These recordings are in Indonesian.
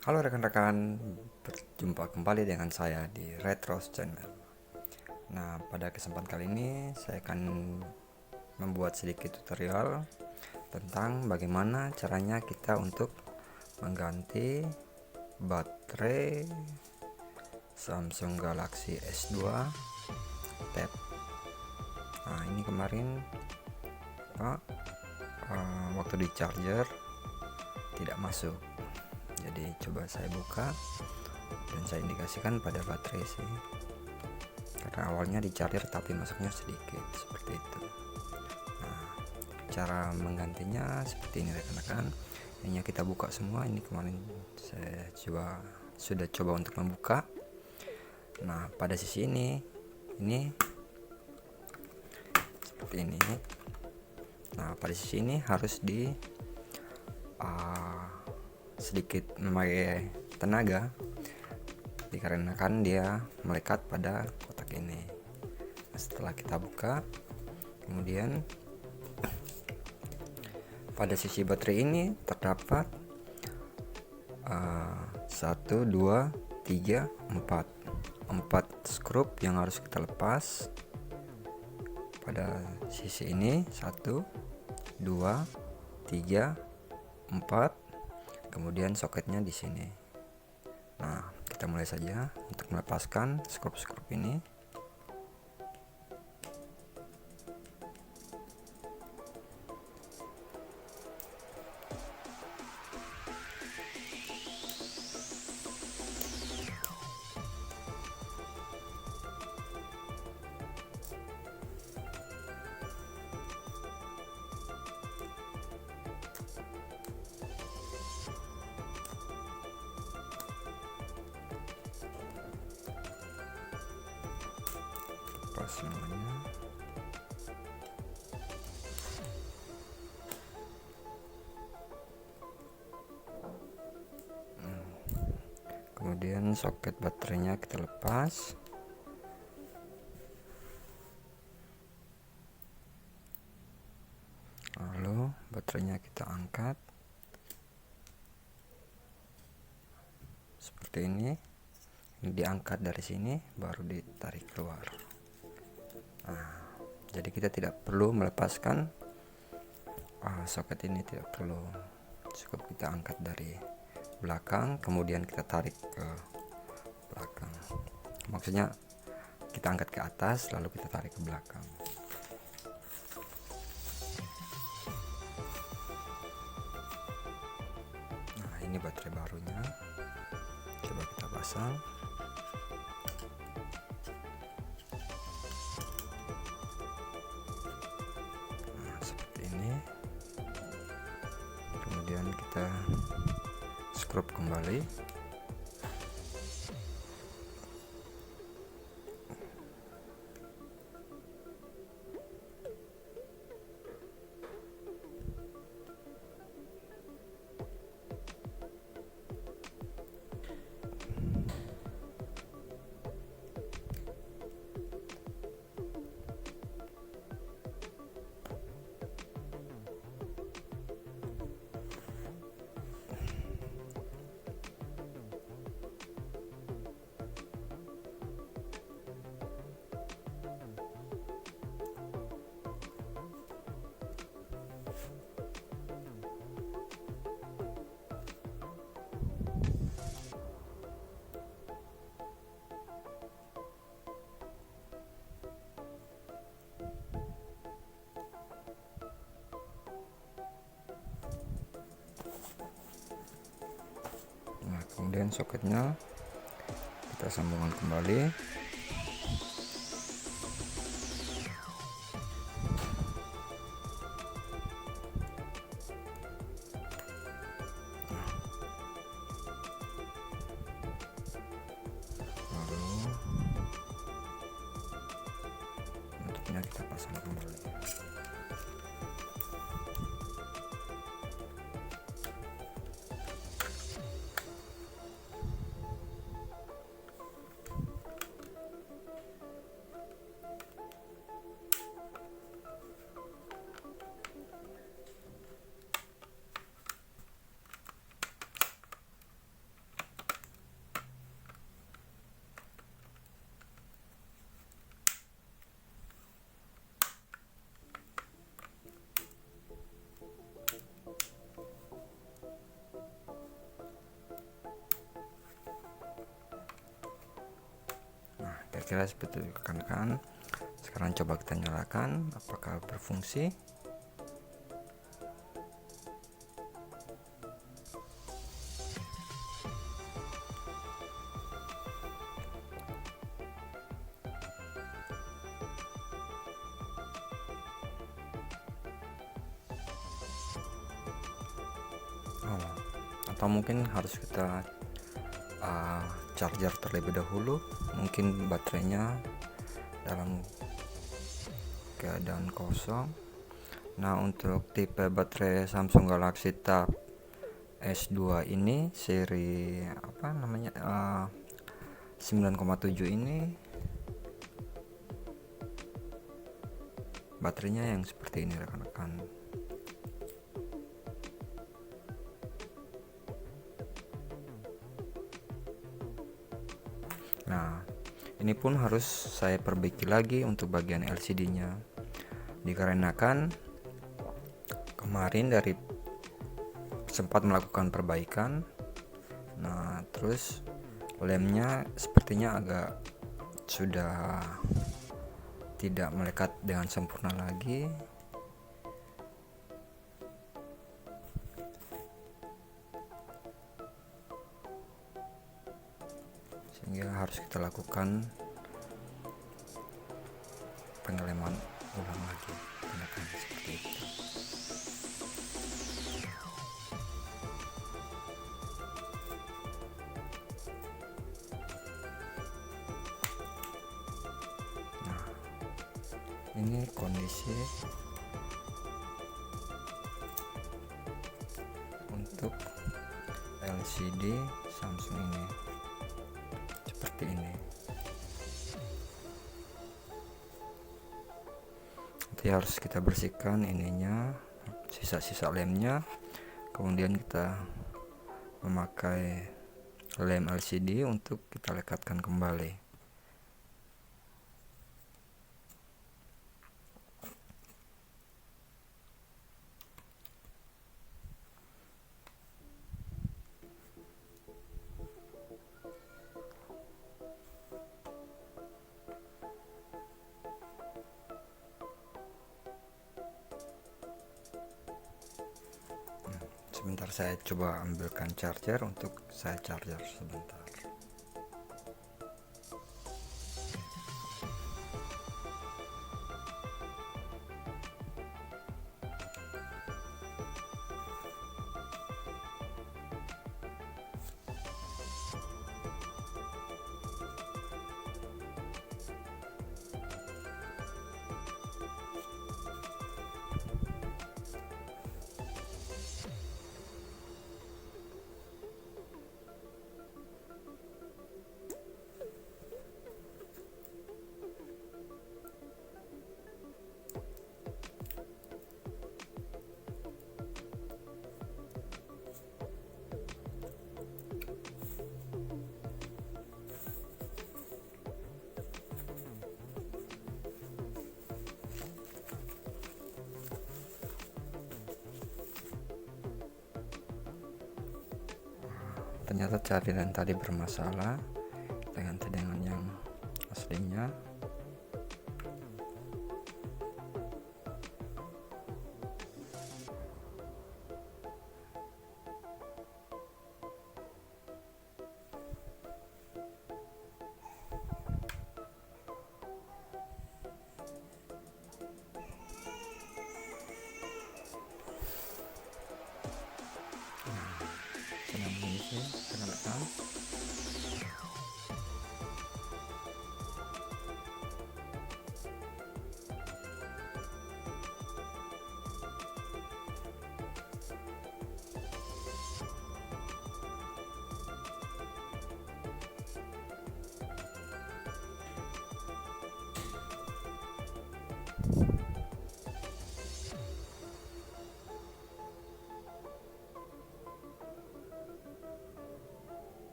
Halo rekan-rekan, berjumpa kembali dengan saya di Retros Channel. Nah, pada kesempatan kali ini saya akan membuat sedikit tutorial tentang bagaimana caranya kita untuk mengganti baterai Samsung Galaxy S2 Tab. Nah, ini kemarin waktu di charger tidak masuk. Jadi coba saya buka dan saya indikasikan pada baterai sih, karena awalnya di charger tapi masuknya sedikit seperti itu. Nah, cara menggantinya seperti ini rekan-rekan. Hanya kita buka semua. Ini kemarin saya sudah coba untuk membuka. Nah, pada sisi ini seperti ini. Nah, pada sisi ini harus sedikit memakai tenaga, dikarenakan dia melekat pada kotak ini. Nah, setelah kita buka, kemudian pada sisi baterai ini terdapat 1, 2, 3, 4 skrup yang harus kita lepas. Pada sisi ini 1, 2, 3, 4, kemudian soketnya di sini. Nah, kita mulai saja untuk melepaskan skrup-skrup ini. Lepas semuanya. Kemudian soket baterainya kita lepas. Lalu baterainya kita angkat seperti ini. Ini diangkat dari sini baru ditarik keluar. Nah, jadi kita tidak perlu melepaskan soket ini, tidak perlu. Cukup kita angkat dari belakang, kemudian kita tarik ke belakang. Maksudnya kita angkat ke atas lalu kita tarik ke belakang. Nah, ini baterai barunya. Coba kita pasang. Nah, seperti ini. Kemudian kita skrup kembali. Nah, kemudian soketnya kita sambungkan kembali. Lalu bentuknya kita pasang kembali. kira-kira seperti itu kan. Sekarang coba kita nyalakan, apakah berfungsi. Atau mungkin harus kita charger terlebih dahulu, mungkin baterainya dalam keadaan kosong. Nah, untuk tipe baterai Samsung Galaxy Tab S2 ini seri 9,7 ini baterainya yang seperti ini rekan-rekan. Nah, ini pun harus saya perbaiki lagi untuk bagian LCD-nya, dikarenakan kemarin dari sempat melakukan perbaikan. Nah, terus lemnya sepertinya agak sudah tidak melekat dengan sempurna lagi. Sehingga harus kita lakukan pengeleman ulang lagi, seperti itu. Nah, ini kondisi untuk LCD Samsung ini seperti ini. Nanti harus kita bersihkan ininya, sisa-sisa lemnya, kemudian kita memakai lem LCD untuk kita lekatkan kembali. Sebentar, saya coba ambilkan charger untuk saya charger sebentar. Ternyata cairan tadi bermasalah, kita ganti dengan yang aslinya. Rekan-rekan,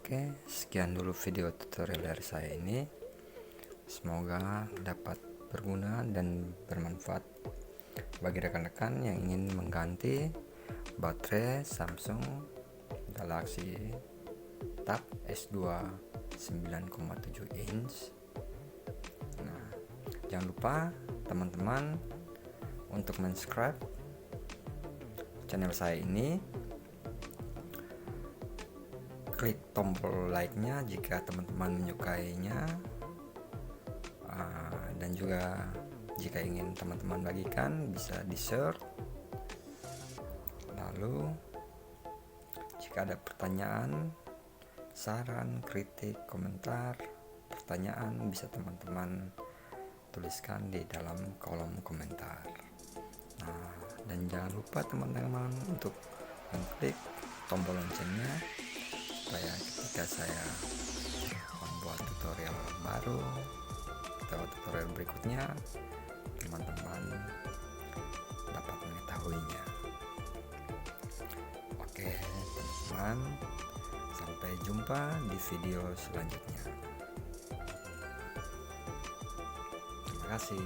Oke, sekian dulu video tutorial dari saya ini. Semoga dapat berguna dan bermanfaat bagi rekan-rekan yang ingin mengganti baterai Samsung Galaxy Tab S2 9,7 inch. Nah, jangan lupa teman-teman untuk subscribe channel saya ini, klik tombol like-nya jika teman-teman menyukainya, dan juga jika ingin teman-teman bagikan bisa di-share. Lalu jika ada pertanyaan, saran, kritik, komentar, pertanyaan bisa teman-teman tuliskan di dalam kolom komentar. Nah, dan jangan lupa teman-teman untuk mengklik tombol loncengnya supaya ketika saya membuat tutorial baru atau tutorial berikutnya, teman-teman dapat mengetahuinya. Oke teman-teman, sampai jumpa di video selanjutnya. Terima kasih.